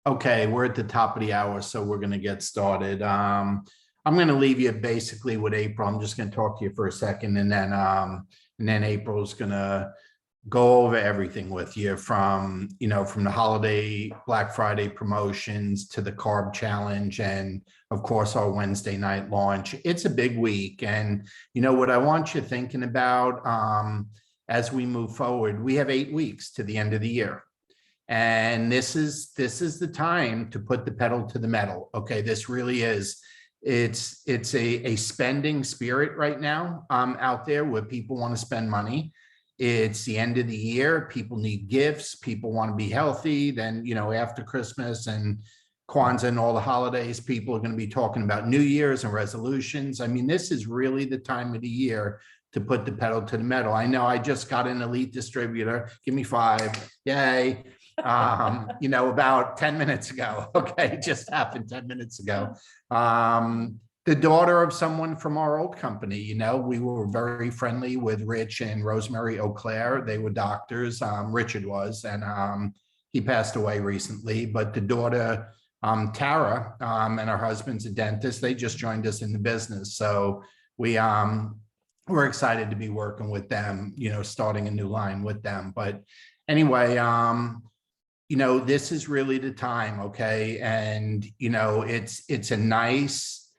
Okay, we're at the top of the hour, so we're going to get started. I'm going to leave you basically with April. I'm just going to talk to you for a second, and then April's going to go over everything with you from, from the holiday Black Friday promotions to the Carb Challenge, and of course our Wednesday night launch. It's a big week, and what I want you thinking about as we move forward. We have 8 weeks to the end of the year. And this is the time to put the pedal to the metal. Okay, this really is. It's a spending spirit right now out there where people want to spend money. It's the end of the year. People need gifts. People want to be healthy. Then, after Christmas and Kwanzaa and all the holidays, people are going to be talking about New Year's and resolutions. I mean, this is really the time of the year to put the pedal to the metal. I know I just got an elite distributor. Give me 5. Yay. About 10 minutes ago. Okay. It just happened 10 minutes ago. The daughter of someone from our old company, we were very friendly with Rich and Rosemary Eau Claire. They were doctors. Richard was, and he passed away recently, but the daughter, Tara, and her husband's a dentist. They just joined us in the business. So we're excited to be working with them, starting a new line with them. But anyway, this is really the time, okay? And, it's a nice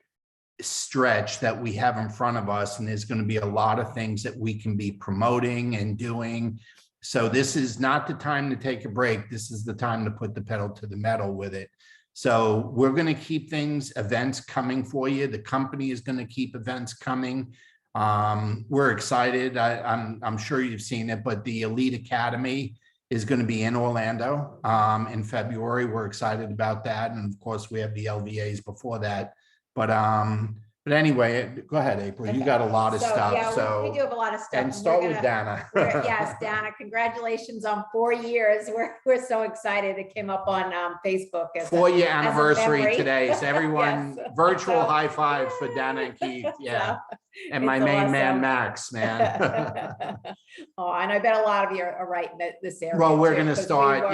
stretch that we have in front of us, and there's going to be a lot of things that we can be promoting and doing. So this is not the time to take a break. This is the time to put the pedal to the metal with it. So we're going to keep events coming for you. The company is going to keep events coming. We're excited. I'm sure you've seen it, but the Elite Academy is going to be in Orlando in February. We're excited about that. And of course, we have the LVAs before that. But anyway, go ahead, April. Okay. You got a lot of stuff. Yeah, we do have a lot of stuff. And start with Dana. Yes, Dana, congratulations on 4 years. We're so excited. It came up on Facebook. 4-year anniversary today. So everyone, yes. Virtual high five for Dana and Keith. Yeah. And my main awesome. Man, Max, man. Oh, and I bet a lot of you are right in this area. Well, we're going to start.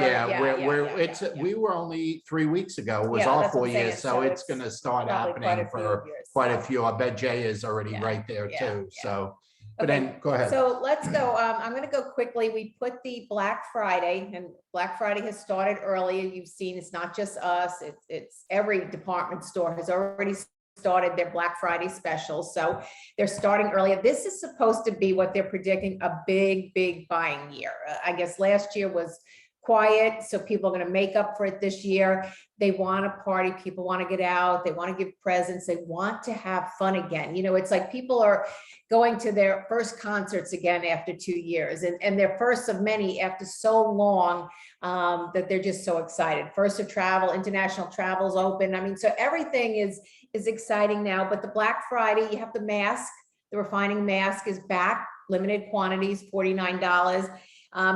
We were only 3 weeks ago was all 4 years. So it's going to start happening for quite a few. I bet Jay is already right there too. So, but then go ahead. So let's go. I'm going to go quickly. We put the Black Friday, and Black Friday has started earlier. You've seen it's not just us. It's every department store has already started their Black Friday specials. So they're starting earlier. This is supposed to be what they're predicting, a big buying year. I guess last year was quiet, so people are going to make up for it this year. They want to party. People want to get out. They want to give presents. They want to have fun again. It's like people are going to their first concerts again after 2 years, and their first of many after so long that they're just so excited. First of travel, international travel's open. I mean, so everything is exciting now. But the Black Friday, you have the mask. The refining mask is back, limited quantities, $49.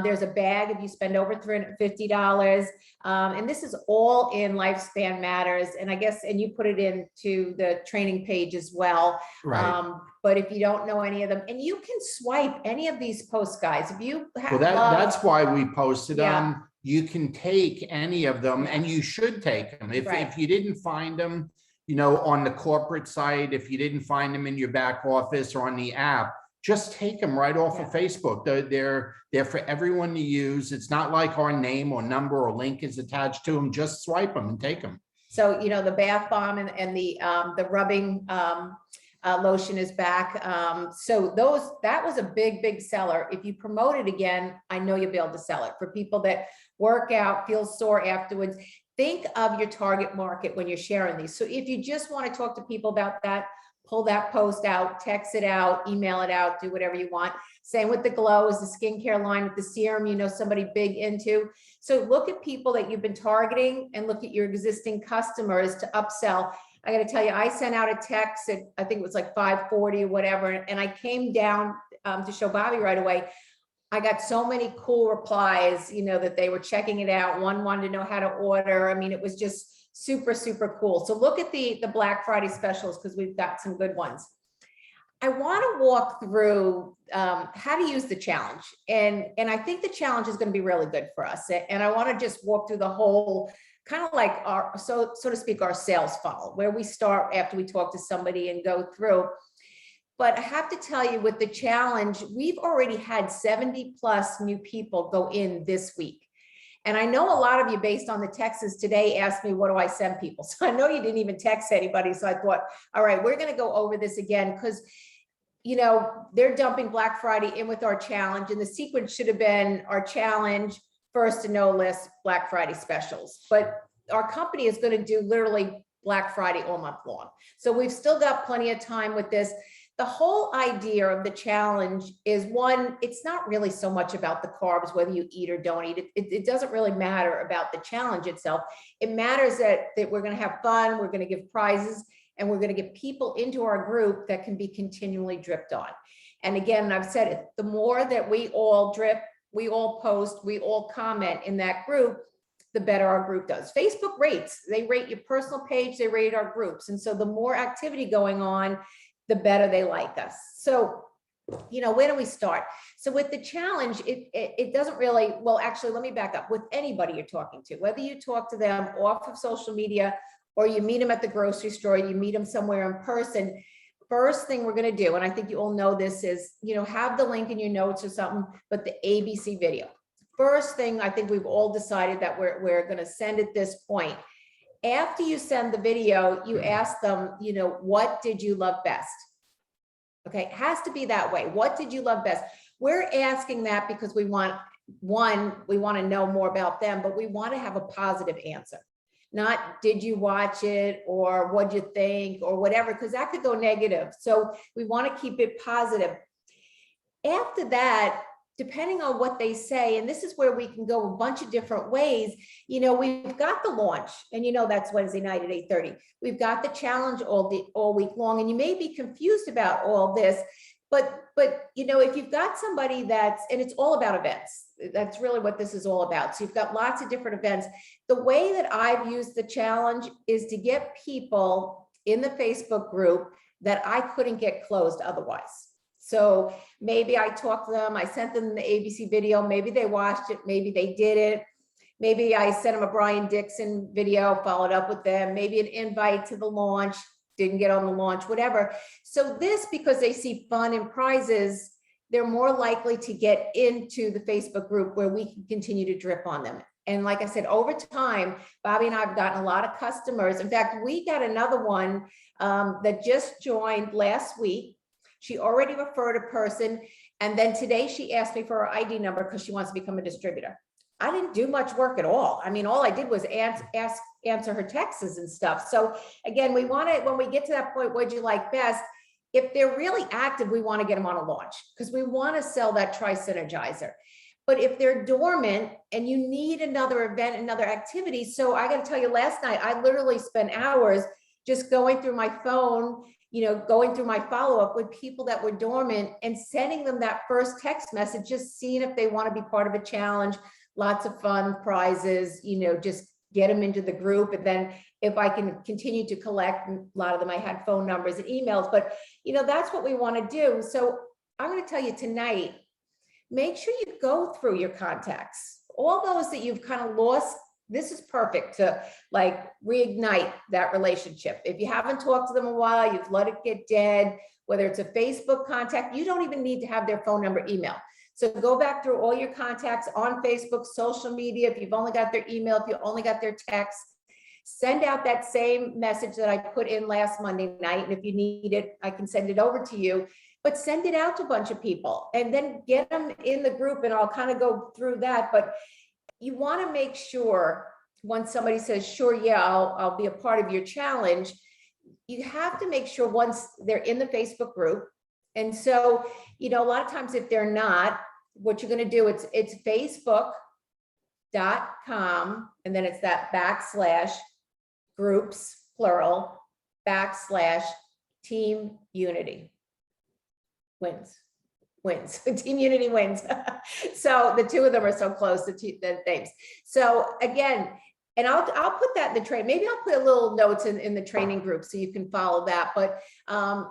There's a bag if you spend over $350. And this is all in Lifespan Matters. And I guess, and you put it into the training page as well. Right. But if you don't know any of them, and you can swipe any of these posts, guys, if you have that's why we posted them. You can take any of them, and you should take them. If you didn't find them, on the corporate site, if you didn't find them in your back office or on the app, just take them right off of Facebook. They're for everyone to use. It's not like our name or number or link is attached to them. Just swipe them and take them. So, the bath bomb and the rubbing lotion is back. So that was a big seller. If you promote it again, I know you'll be able to sell it. For people that work out, feel sore afterwards, think of your target market when you're sharing these. So if you just want to talk to people about that, pull that post out, text it out, email it out, do whatever you want. Same with the glows, the skincare line with the serum, somebody big into. So look at people that you've been targeting and look at your existing customers to upsell. I got to tell you, I sent out a text at, I think it was like 5:40 or whatever. And I came down to show Bobby right away. I got so many cool replies, that they were checking it out. One wanted to know how to order. I mean, it was just super cool. So look at the Black Friday specials, because we've got some good ones. I want to walk through how to use the challenge. And I think the challenge is going to be really good for us. And I want to just walk through the whole kind of like our, so to speak, our sales funnel, where we start after we talk to somebody and go through. But I have to tell you, with the challenge, we've already had 70 plus new people go in this week. And I know a lot of you, based on the texts today, asked me, what do I send people? So I know you didn't even text anybody. So I thought, all right, we're going to go over this again, because, you know, they're dumping Black Friday in with our challenge. And the sequence should have been our challenge, first to know list, Black Friday specials. But our company is going to do literally Black Friday all month long. So we've still got plenty of time with this. The whole idea of the challenge is, one, it's not really so much about the carbs, whether you eat or don't eat. It doesn't really matter about the challenge itself. It matters that we're going to have fun, we're going to give prizes, and we're going to get people into our group that can be continually dripped on. And again, I've said it, the more that we all drip, we all post, we all comment in that group, the better our group does. Facebook rates, they rate your personal page, they rate our groups. And so the more activity going on, the better they like us. So, you know, where do we start? So with the challenge, it doesn't really, well, actually, let me back up. With anybody you're talking to, whether you talk to them off of social media or you meet them at the grocery store, you meet them somewhere in person, first thing we're going to do, and I think you all know this, is, you know, have the link in your notes or something, but the ABC video. First thing, I think we've all decided that we're going to send at this point. After you send the video, you ask them, you know, what did you love best? Okay, it has to be that way. What did you love best? We're asking that because we want, one, we want to know more about them, but we want to have a positive answer. Not did you watch it or what'd you think or whatever, because that could go negative. So we want to keep it positive. After that, depending on what they say, and this is where we can go a bunch of different ways. You know, we've got the launch, and you know that's Wednesday night at 8:30. We've got the challenge all week long, and you may be confused about all this, but you know, if you've got somebody that's, and it's all about events, that's really what this is all about. So you've got lots of different events. The way that I've used the challenge is to get people in the Facebook group that I couldn't get closed otherwise. So maybe I talked to them, I sent them the ABC video, maybe they watched it, maybe they didn't. Maybe I sent them a Brian Dixon video, followed up with them, maybe an invite to the launch, didn't get on the launch, whatever. So this, because they see fun and prizes, they're more likely to get into the Facebook group where we can continue to drip on them. And like I said, over time, Bobby and I have gotten a lot of customers. In fact, we got another one that just joined last week. She already referred a person. And then today she asked me for her ID number because she wants to become a distributor. I didn't do much work at all. I mean, all I did was answer her texts and stuff. So again, we want to, when we get to that point, what'd you like best? If they're really active, we want to get them on a launch because we want to sell that Tri-Synergizer. But if they're dormant and you need another event, another activity. So I got to tell you, last night, I literally spent hours just going through my phone, you know, going through my follow-up with people that were dormant and sending them that first text message, just seeing if they want to be part of a challenge, lots of fun prizes, you know, just get them into the group. And then if I can continue to collect, a lot of them I had phone numbers and emails, but you know, that's what we want to do. So I'm going to tell you tonight, make sure you go through your contacts, all those that you've kind of lost. This is perfect to like reignite that relationship. If you haven't talked to them a while, you've let it get dead, whether it's a Facebook contact, you don't even need to have their phone number, email. So go back through all your contacts on Facebook, social media. If you've only got their email, if you only got their text, send out that same message that I put in last Monday night. And if you need it, I can send it over to you, but send it out to a bunch of people and then get them in the group. And I'll kind of go through that, but you want to make sure once somebody says, sure, yeah, I'll be a part of your challenge, you have to make sure once they're in the Facebook group. And so, you know, a lot of times if they're not, what you're going to do, it's facebook.com, and then it's that / groups, plural, / team unity wins. Team Unity wins. So the two of them are so close, the names. So again, And I'll put that in the train. Maybe I'll put a little notes in the training group so you can follow that. But,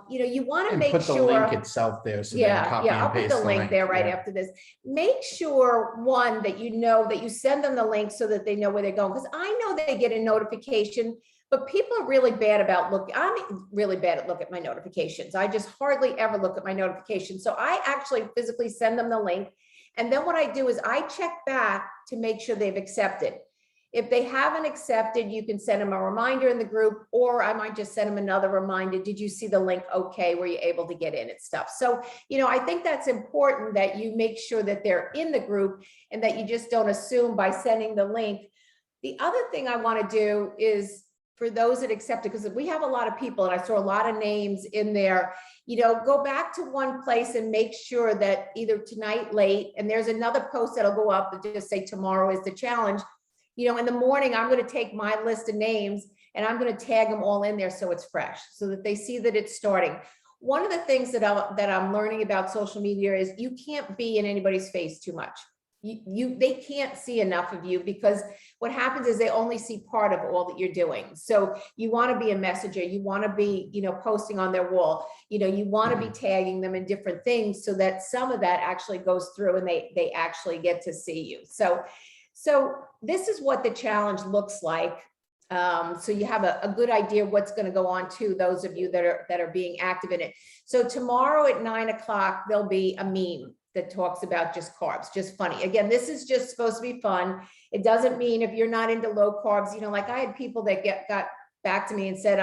you know, you want to And make put the sure. link itself there. So they can Yeah, copy yeah, and I'll put paste the link there right yeah. after this. Make sure, one, that you know that you send them the link so that they know where they're going. Because I know they get a notification, but people are really bad about looking. I'm really bad at looking at my notifications. I just hardly ever look at my notifications. So I actually physically send them the link. And then what I do is I check back to make sure they've accepted. If they haven't accepted, you can send them a reminder in the group, or I might just send them another reminder. Did you see the link? Okay, were you able to get in and stuff? So, you know, I think that's important that you make sure that they're in the group and that you just don't assume by sending the link. The other thing I want to do is for those that accept it, because we have a lot of people and I saw a lot of names in there, you know, go back to one place and make sure that either tonight late, and there's another post that'll go up that just say tomorrow is the challenge. You know, in the morning, I'm going to take my list of names and I'm going to tag them all in there so it's fresh, so that they see that it's starting. One of the things that I'm learning about social media is you can't be in anybody's face too much. They can't see enough of you, because what happens is they only see part of all that you're doing. So you want to be a messenger, you want to be, you know, posting on their wall, you know, you want to be tagging them in different things so that some of that actually goes through and they actually get to see you. So this is what the challenge looks like. So you have a good idea what's going to go on to those of you that are being active in it. So tomorrow at 9 o'clock, there'll be a meme that talks about just carbs, just funny. Again, this is just supposed to be fun. It doesn't mean if you're not into low carbs, you know, like I had people that got back to me and said,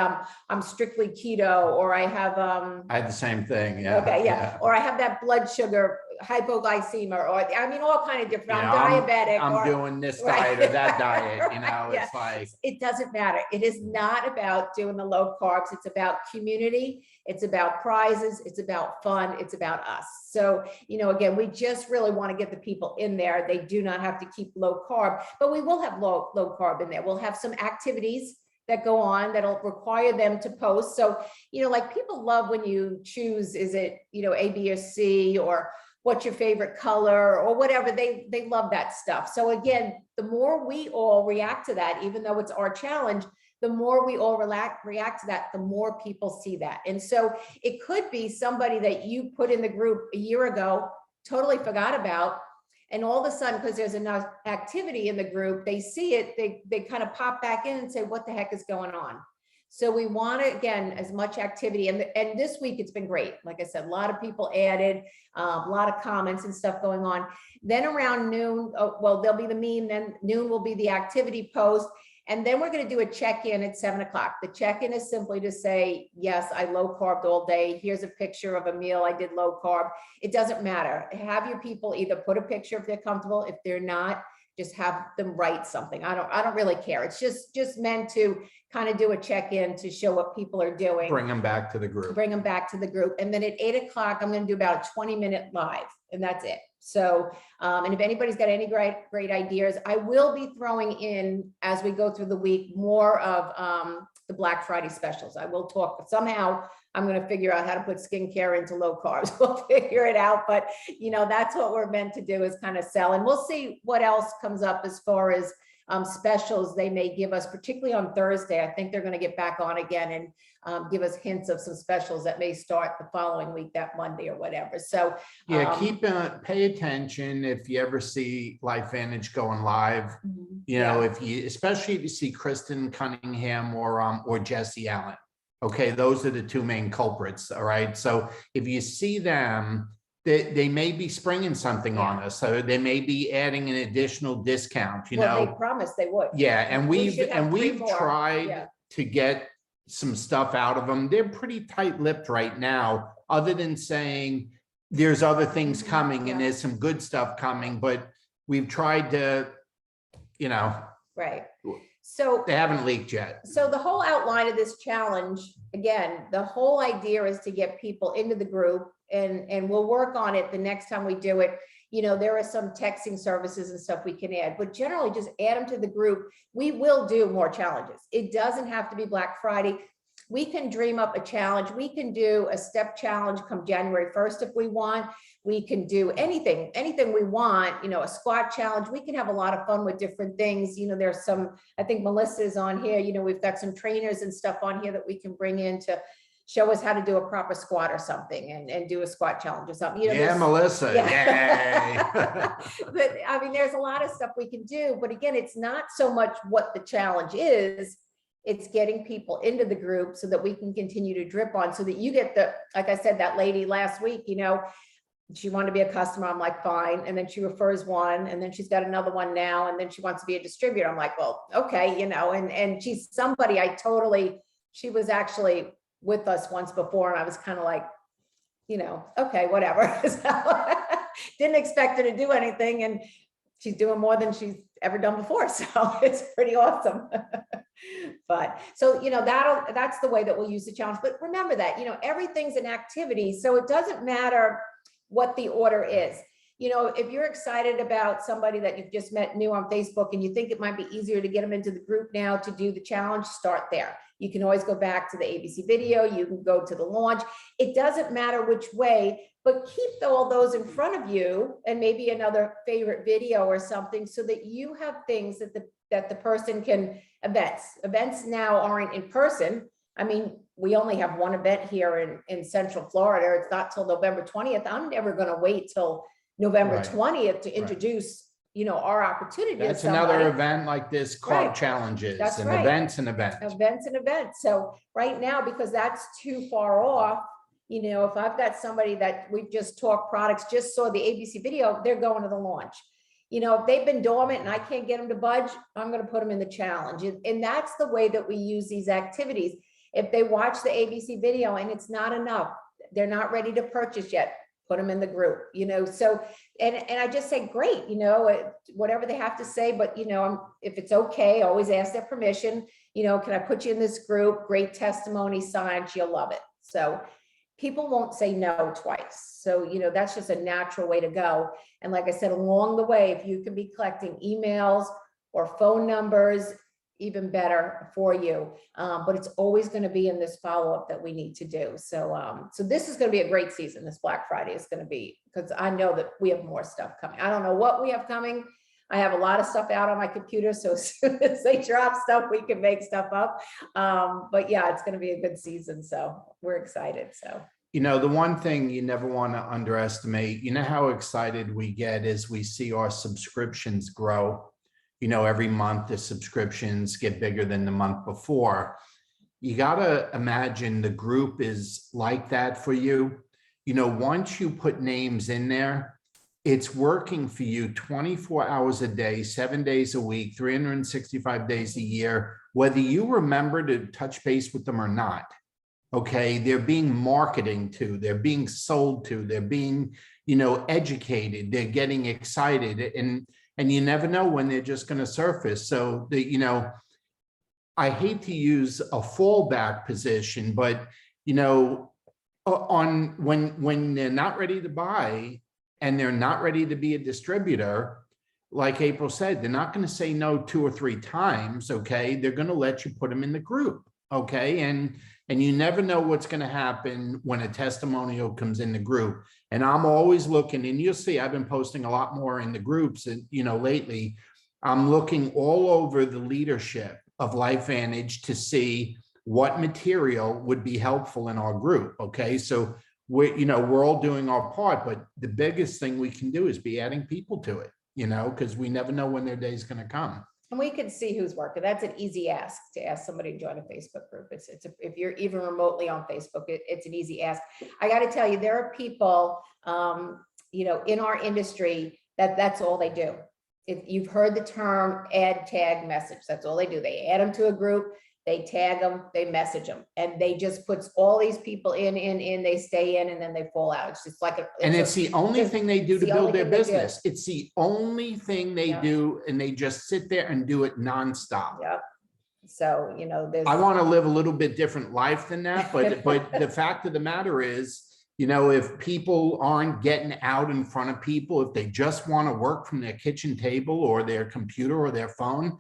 I'm strictly keto, or I have, I had the same thing. Yeah. Okay. Yeah. Or I have that blood sugar hypoglycemia, or I mean, all kind of different. Yeah, I'm diabetic. I'm doing this Right. diet or that diet, you know, Yeah. it's like. It doesn't matter. It is not about doing the low carbs. It's about community. It's about prizes. It's about fun. It's about us. So, you know, again, we just really want to get the people in there. They do not have to keep low carb, but we will have low carb in there. We'll have some activities that go on that'll require them to post. So, you know, like people love when you choose, is it, you know, A, B, or C, or what's your favorite color, or whatever. They love that stuff. So again, the more we all react to that, even though it's our challenge, the more we all react to that, the more people see that. And so it could be somebody that you put in the group a year ago, totally forgot about, and all of a sudden, because there's enough activity in the group, they see it, they kind of pop back in and say, what the heck is going on? So we want to, again, as much activity. And this week it's been great. Like I said, a lot of people added, a lot of comments and stuff going on. Then around noon, well, there'll be the meme, then noon will be the activity post. And then we're going to do a check-in at 7 o'clock. The check-in is simply to say, yes, I low carbed all day. Here's a picture of a meal I did low carb. It doesn't matter. Have your people either put a picture if they're comfortable. If they're not, just have them write something. I don't really care. It's just meant to kind of do a check-in to show what people are doing. Bring them back to the group. Bring them back to the group. And then at 8 o'clock, I'm going to do about a 20-minute live, and that's it. So, and if anybody's got any great ideas, I will be throwing in, as we go through the week, more of the Black Friday specials. I will talk, but somehow I'm going to figure out how to put skincare into low carbs. We'll figure it out, but you know, that's what we're meant to do, is kind of sell. And we'll see what else comes up as far as specials they may give us, particularly on Thursday. I think they're going to get back on again and give us hints of some specials that may start the following week, that Monday or whatever. So yeah, pay attention if you ever see LifeVantage going live. You know, especially if you see Kristen Cunningham or Jesse Allen. Okay, those are the two main culprits. All right, so if you see them, they may be springing something on us, so they may be adding an additional discount. You know, they promised they would. Yeah, and we've tried to get some stuff out of them. They're pretty tight-lipped right now, other than saying there's other things coming and there's some good stuff coming, but we've tried to, you know. Right. So they haven't leaked yet. So the whole outline of this challenge, again, the whole idea is to get people into the group, and we'll work on it the next time we do it. You know, there are some texting services and stuff we can add, but generally just add them to the group. We will do more challenges. It doesn't have to be Black Friday. we can dream up a challenge. We can do a step challenge come January 1st if we want. We can do anything we want, you know, a squat challenge. We can have a lot of fun with different things. You know, there's some, I think Melissa's on here, you know, we've got some trainers and stuff on here that we can bring in to show us how to do a proper squat or something and do a squat challenge or something. You know, Yeah, Melissa, yay. But I mean, there's a lot of stuff we can do, but again, it's not so much what the challenge is, it's getting people into the group so that we can continue to drip on, so that you get the, like I said, that lady last week, you know, she wanted to be a customer. I'm like, fine. And then she refers one, and then she's got another one now, and then she wants to be a distributor. I'm like, well, okay, you know, and she's somebody she was actually with us once before, and I was kind of like, you know, okay, whatever. So, didn't expect her to do anything, and she's doing more than she's ever done before. So it's pretty awesome. But so, you know, that's the way that we'll use the challenge. But remember that, you know, everything's an activity. So it doesn't matter what the order is. You know, if you're excited about somebody that you've just met new on Facebook and you think it might be easier to get them into the group now to do the challenge, start there. You can always go back to the ABC video. You can go to the launch. It doesn't matter which way, but keep all those in front of you and maybe another favorite video or something, so that you have things that the person can, events now aren't in person. I mean, we only have one event here in Central Florida. It's not till November 20th. I'm never going to wait till November 20th to introduce, you know, our opportunity. That's another event like this, Carb challenges. That's and right. events. Events and events. So right now, because that's too far off, you know, if I've got somebody that we've just talked products, just saw the ABC video, they're going to the launch. You know, if they've been dormant and I can't get them to budge, I'm going to put them in the challenge. And that's the way that we use these activities. If they watch the ABC video and it's not enough, they're not ready to purchase yet, put them in the group, you know. So, and I just say, great, you know, whatever they have to say, but, you know, if it's okay, always ask their permission, you know, can I put you in this group? Great testimony, science, you'll love it. So people won't say no twice. So, you know, that's just a natural way to go. And like I said, along the way, if you can be collecting emails or phone numbers, even better for you. But it's always going to be in this follow-up that we need to do. So, so this is going to be a great season. This Black Friday is going to be, because I know that we have more stuff coming. I don't know what we have coming. I have a lot of stuff out on my computer. So as soon as they drop stuff, we can make stuff up. But yeah, it's going to be a good season. So we're excited. So, you know, the one thing you never want to underestimate, you know, how excited we get as we see our subscriptions grow. You know, every month the subscriptions get bigger than the month before. You got to imagine the group is like that for you. You know, once you put names in there, it's working for you 24 hours a day, 7 days a week, 365 days a year, whether you remember to touch base with them or not. Okay, they're being marketed to, they're being sold to, they're being, you know, educated, they're getting excited, and you never know when they're just going to surface. So you know, I hate to use a fallback position, but you know, on when they're not ready to buy and they're not ready to be a distributor, like April said, they're not going to say no 2 or 3 times. Okay, they're going to let you put them in the group. Okay, and you never know what's going to happen when a testimonial comes in the group. And I'm always looking, and you'll see I've been posting a lot more in the groups, and you know, lately I'm looking all over the leadership of LifeVantage to see what material would be helpful in our group. Okay, so we're all doing our part, but the biggest thing we can do is be adding people to it, you know, because we never know when their day is going to come. And we can see who's working. That's an easy ask, to ask somebody to join a Facebook group. If you're even remotely on Facebook, it's an easy ask. I got to tell you, there are people, you know, in our industry that's all they do. If you've heard the term add, tag, message, that's all they do. They add them to a group, they tag them, they message them, and they just puts all these people in, they stay in, and then they fall out. It's just like it's the only thing they do to build their business. It's the only thing they Yeah. do, and they just sit there and do it nonstop. Yep. So, you know, I want to live a little bit different life than that, but the fact of the matter is, you know, if people aren't getting out in front of people, if they just want to work from their kitchen table or their computer or their phone,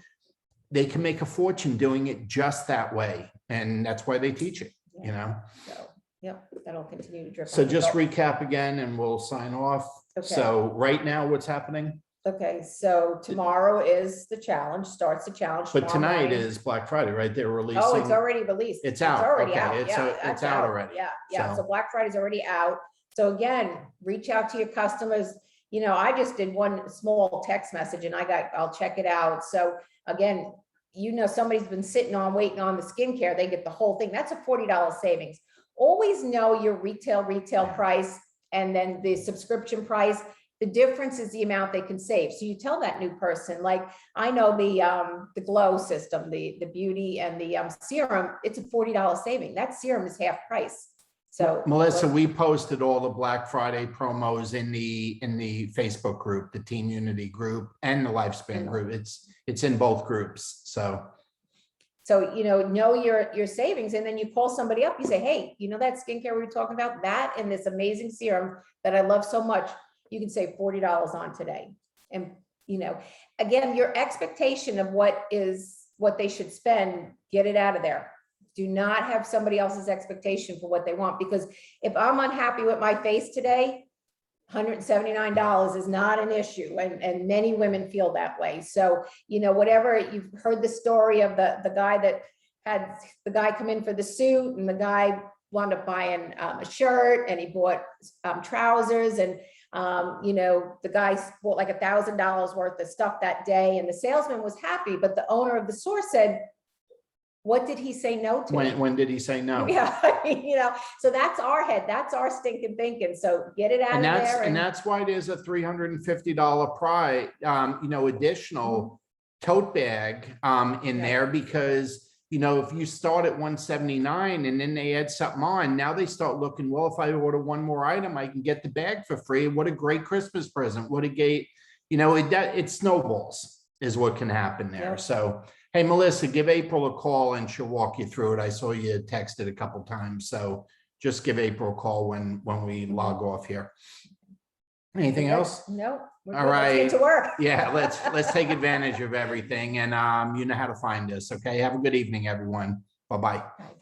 they can make a fortune doing it just that way. And that's why they teach it, you know? So, yep, that'll continue to drip. So on just results. recap again and we'll sign off. Okay. So right now, what's happening? Okay, so tomorrow is the challenge, starts the challenge. But tomorrow tonight morning. is Black Friday, right? They're releasing. Oh, it's already released. It's out. already Okay, out. it's Yeah, it's that's out already. Yeah, yeah. So- So Black Friday's already out. So again, reach out to your customers. You know, I just did one small text message and I'll check it out. So again, you know, somebody's been sitting on, waiting on the skincare, they get the whole thing. That's a $40 savings. Always know your retail price and then the subscription price. The difference is the amount they can save. So you tell that new person, like, I know the glow system, the beauty and the serum, it's a $40 saving. That serum is half price. So Melissa, we posted all the Black Friday promos in the Facebook group, the Team Unity group and the Lifespan group. It's in both groups. So you know your savings, and then you call somebody up, you say, hey, you know that skincare we were talking about, that and this amazing serum that I love so much, you can save $40 on today. And, you know, again, your expectation of what they should spend, get it out of there. Do not have somebody else's expectation for what they want, because if I'm unhappy with my face today, $179 is not an issue. And many women feel that way. So, you know, whatever, you've heard the story of the guy that had the guy come in for the suit, and the guy wound up buying a shirt, and he bought trousers, and you know, the guy bought like $1,000 worth of stuff that day, and the salesman was happy, but the owner of the store said, what did he say no to? when did he say no? Yeah, I mean, you know, so that's our head, that's our stinking thinking. So get it out And of that's there. and that's why there's a $350 price, you know, additional tote bag in Yeah. there, because you know, if you start at $179 and then they add something on, now they start looking, well, if I order one more item, I can get the bag for free. What a great Christmas present. What a great, you know, it snowballs is what can happen there. Yep. So, hey, Melissa, give April a call and she'll walk you through it. I saw you texted a couple times. So just give April a call when we log off here. Anything else? No. All right. Let's get to work. Yeah, let's take advantage of everything, and you know how to find us. Okay. Have a good evening, everyone. Bye-bye. Bye.